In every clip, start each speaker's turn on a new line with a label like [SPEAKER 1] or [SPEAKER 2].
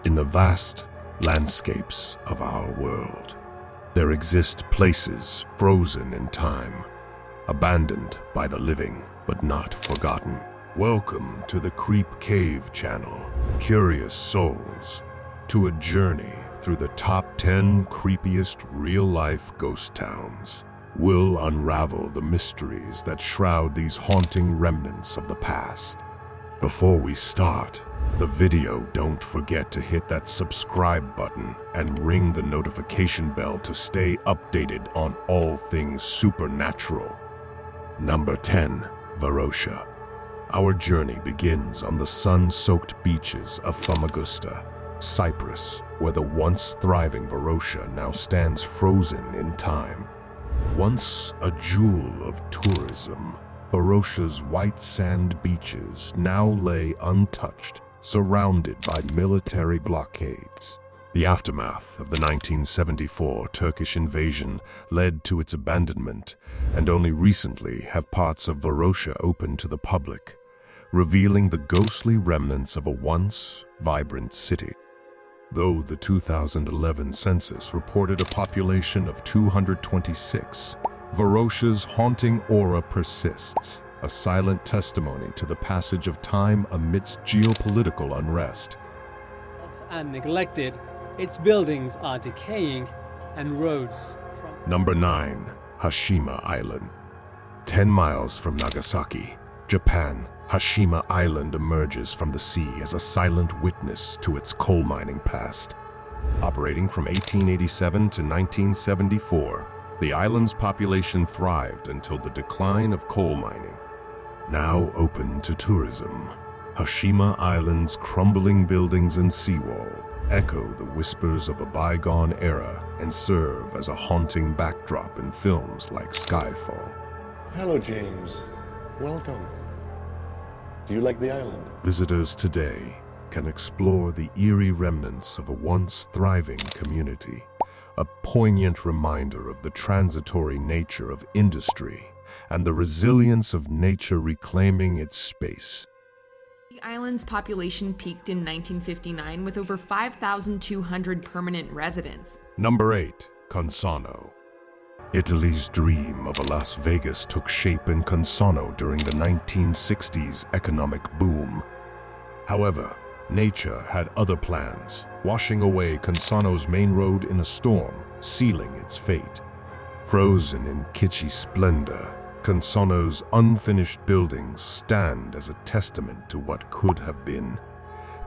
[SPEAKER 1] In the vast landscapes of our world, there exist places frozen in time, abandoned by the living but not forgotten. Welcome to the Creep Cave channel, curious souls, to a journey through the top 10 creepiest real-life ghost towns. We'll unravel the mysteries that shroud these haunting remnants of the past. Before we start the video, don't forget to hit that subscribe button and ring the notification bell to stay updated on all things supernatural. Number 10. Varosha. Our journey begins on the sun-soaked beaches of Famagusta, Cyprus, where the once thriving Varosha now stands frozen in time. Once a jewel of tourism, Varosha's white sand beaches now lay untouched, surrounded by military blockades. The aftermath of the 1974 Turkish invasion led to its abandonment, and only recently have parts of Varosha opened to the public, revealing the ghostly remnants of a once vibrant city. Though the 2011 census reported a population of 226, Varosha's haunting aura persists, a silent testimony to the passage of time amidst geopolitical unrest.
[SPEAKER 2] And neglected, its buildings are decaying and roads.
[SPEAKER 1] Number 9. Hashima Island. 10 miles from Nagasaki, Japan, Hashima Island emerges from the sea as a silent witness to its coal mining past. Operating from 1887 to 1974, the island's population thrived until the decline of coal mining. Now open to tourism, Hashima Island's crumbling buildings and seawall echo the whispers of a bygone era and serve as a haunting backdrop in films like Skyfall.
[SPEAKER 3] Hello, James. Welcome. Do you like the island?
[SPEAKER 1] Visitors today can explore the eerie remnants of a once thriving community, a poignant reminder of the transitory nature of industry and the resilience of nature reclaiming its space.
[SPEAKER 4] The island's population peaked in 1959 with over 5,200 permanent residents.
[SPEAKER 1] Number 8. Consano. Italy's dream of a Las Vegas took shape in Consano during the 1960s economic boom. However, nature had other plans, washing away Consano's main road in a storm, sealing its fate. Frozen in kitschy splendor, Consano's unfinished buildings stand as a testament to what could have been,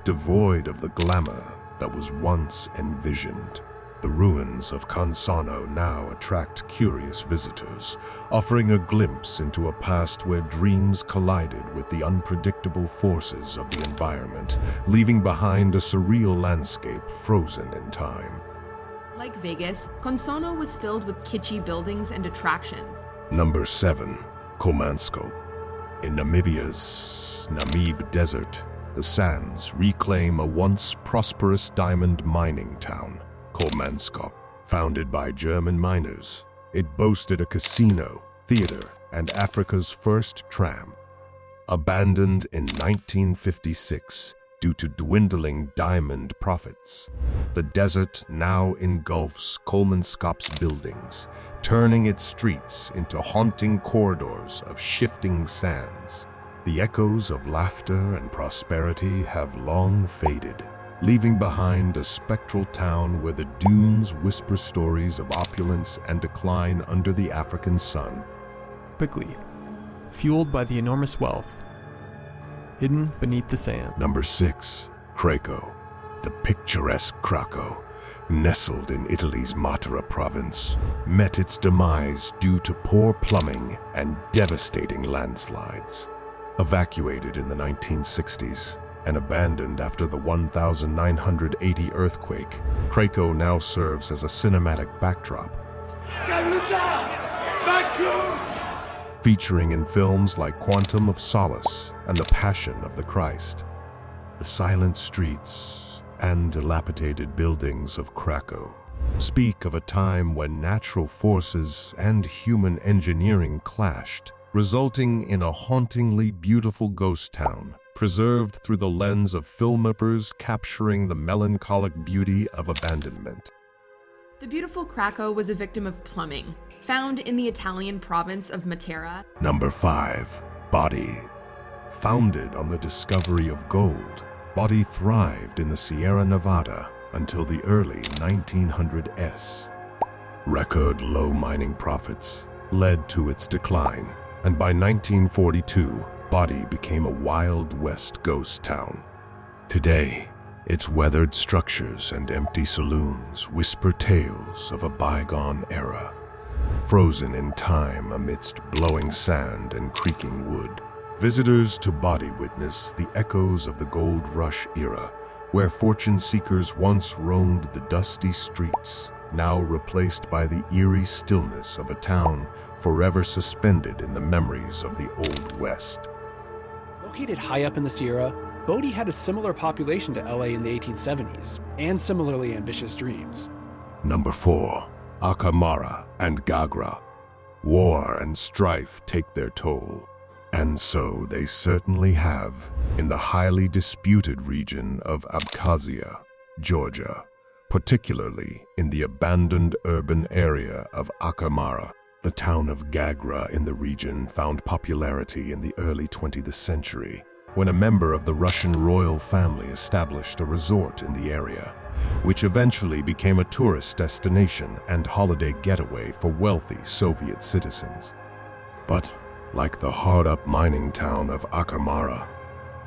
[SPEAKER 1] devoid of the glamour that was once envisioned. The ruins of Consano now attract curious visitors, offering a glimpse into a past where dreams collided with the unpredictable forces of the environment, leaving behind a surreal landscape frozen in time.
[SPEAKER 4] Like Vegas, Consano was filled with kitschy buildings and attractions.
[SPEAKER 1] Number 7. COMMENT. In Namibia's Namib Desert, the sands reclaim a once prosperous diamond mining town, COMMENT. Founded by German miners, it boasted a casino, theater, and Africa's first tram. Abandoned in 1956 due to dwindling diamond profits, the desert now engulfs COMMENT's buildings, turning its streets into haunting corridors of shifting sands. The echoes of laughter and prosperity have long faded, leaving behind a spectral town where the dunes whisper stories of opulence and decline under the African sun.
[SPEAKER 5] Quickly, fueled by the enormous wealth hidden beneath the sand.
[SPEAKER 1] Number 6. Krakow. The picturesque Krakow, nestled in Italy's Matera province, met its demise due to poor plumbing and devastating landslides. Evacuated in the 1960s and abandoned after the 1980 earthquake, Krakow now serves as a cinematic backdrop, featuring in films like Quantum of Solace and The Passion of the Christ. The silent streets and dilapidated buildings of Krakow speak of a time when natural forces and human engineering clashed, resulting in a hauntingly beautiful ghost town preserved through the lens of filmmakers capturing the melancholic beauty of abandonment.
[SPEAKER 4] The beautiful Krakow was a victim of plumbing, found in the Italian province of Matera.
[SPEAKER 1] Number 5. Body. Founded on the discovery of gold, Body thrived in the Sierra Nevada until the early 1900s. Record low mining profits led to its decline, and by 1942, Body became a Wild West ghost town. Today, its weathered structures and empty saloons whisper tales of a bygone era, frozen in time amidst blowing sand and creaking wood. Visitors to Body witness the echoes of the gold rush era, where fortune seekers once roamed the dusty streets, now replaced by the eerie stillness of a town forever suspended in the memories of the Old West.
[SPEAKER 6] Located high up in the Sierra, Bode had a similar population to LA in the 1870s, and similarly ambitious dreams.
[SPEAKER 1] Number 4. Akamara and Gagra. War and strife take their toll, and so they certainly have in the highly disputed region of Abkhazia, Georgia, particularly in the abandoned urban area of Akamara. The town of Gagra in the region found popularity in the early 20th century, when a member of the Russian royal family established a resort in the area, which eventually became a tourist destination and holiday getaway for wealthy Soviet citizens. But, like the hard-up mining town of Akamara,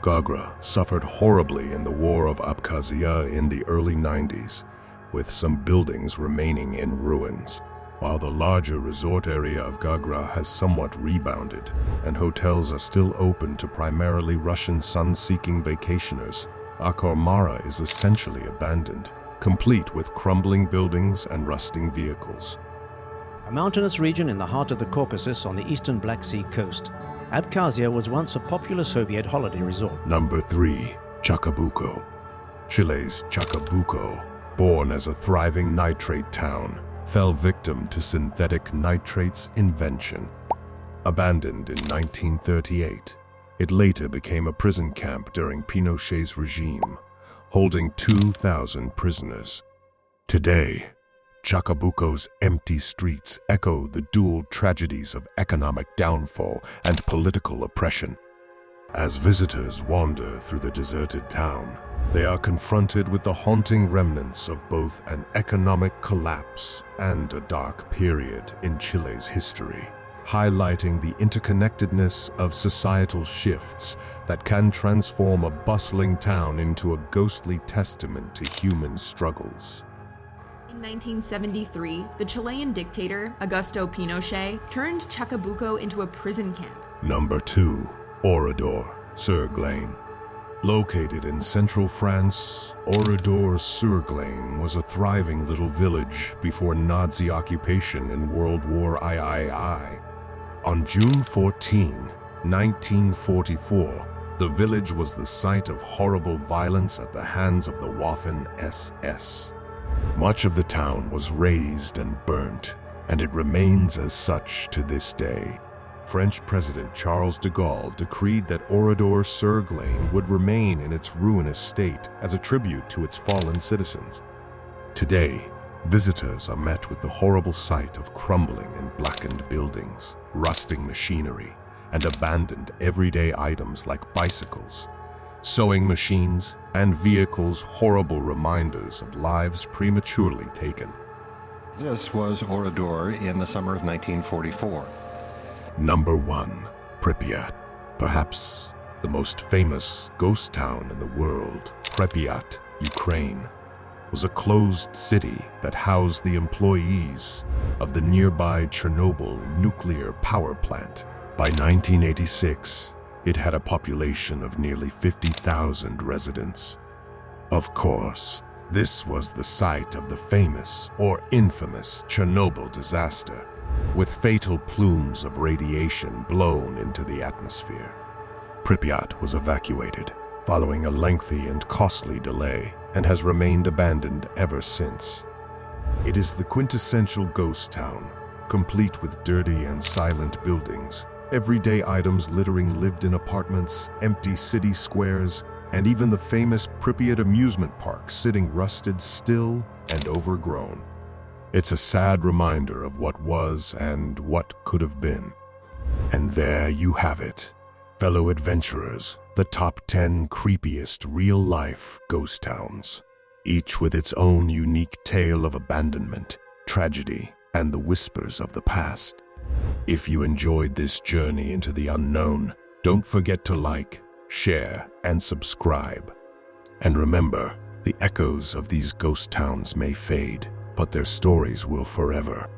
[SPEAKER 1] Gagra suffered horribly in the War of Abkhazia in the early 90s, with some buildings remaining in ruins. While the larger resort area of Gagra has somewhat rebounded, and hotels are still open to primarily Russian sun-seeking vacationers, Akamara is essentially abandoned, complete with crumbling buildings and rusting vehicles.
[SPEAKER 7] A mountainous region in the heart of the Caucasus on the eastern Black Sea coast, Abkhazia was once a popular Soviet holiday resort.
[SPEAKER 1] Number 3. Chacabuco. Chile's Chacabuco, born as a thriving nitrate town, fell victim to synthetic nitrates invention. Abandoned in 1938, it later became a prison camp during Pinochet's regime, holding 2,000 prisoners. Today, Chacabuco's empty streets echo the dual tragedies of economic downfall and political oppression. As visitors wander through the deserted town, they are confronted with the haunting remnants of both an economic collapse and a dark period in Chile's history, highlighting the interconnectedness of societal shifts that can transform a bustling town into a ghostly testament to human struggles.
[SPEAKER 4] In 1973, the Chilean dictator, Augusto Pinochet, turned Chacabuco into a prison camp.
[SPEAKER 1] Number 2. Oradour-sur-Glane. Located in central France, Oradour-sur-Glane was a thriving little village before Nazi occupation in World War II. On June 14, 1944, the village was the site of horrible violence at the hands of the Waffen-SS. Much of the town was razed and burnt, and it remains as such to this day. French President Charles de Gaulle decreed that Oradour-sur-Glane would remain in its ruinous state as a tribute to its fallen citizens. Today, visitors are met with the horrible sight of crumbling and blackened buildings, rusting machinery, and abandoned everyday items like bicycles, sewing machines, and vehicles, horrible reminders of lives prematurely taken.
[SPEAKER 8] This was Oradour in the summer of 1944.
[SPEAKER 1] Number 1. Pripyat. Perhaps the most famous ghost town in the world, Pripyat, Ukraine, was a closed city that housed the employees of the nearby Chernobyl nuclear power plant. By 1986, it had a population of nearly 50,000 residents. Of course, this was the site of the famous or infamous Chernobyl disaster, with fatal plumes of radiation blown into the atmosphere. Pripyat was evacuated following a lengthy and costly delay and has remained abandoned ever since. It is the quintessential ghost town, complete with dirty and silent buildings Everyday items littering lived-in apartments, empty city squares, and even the famous Pripyat amusement park sitting rusted still and overgrown. It's a sad reminder of what was and what could have been. And there you have it, fellow adventurers, the top 10 creepiest real-life ghost towns, each with its own unique tale of abandonment, tragedy, and the whispers of the past. If you enjoyed this journey into the unknown, don't forget to like, share, and subscribe. And remember, the echoes of these ghost towns may fade, but their stories will forever.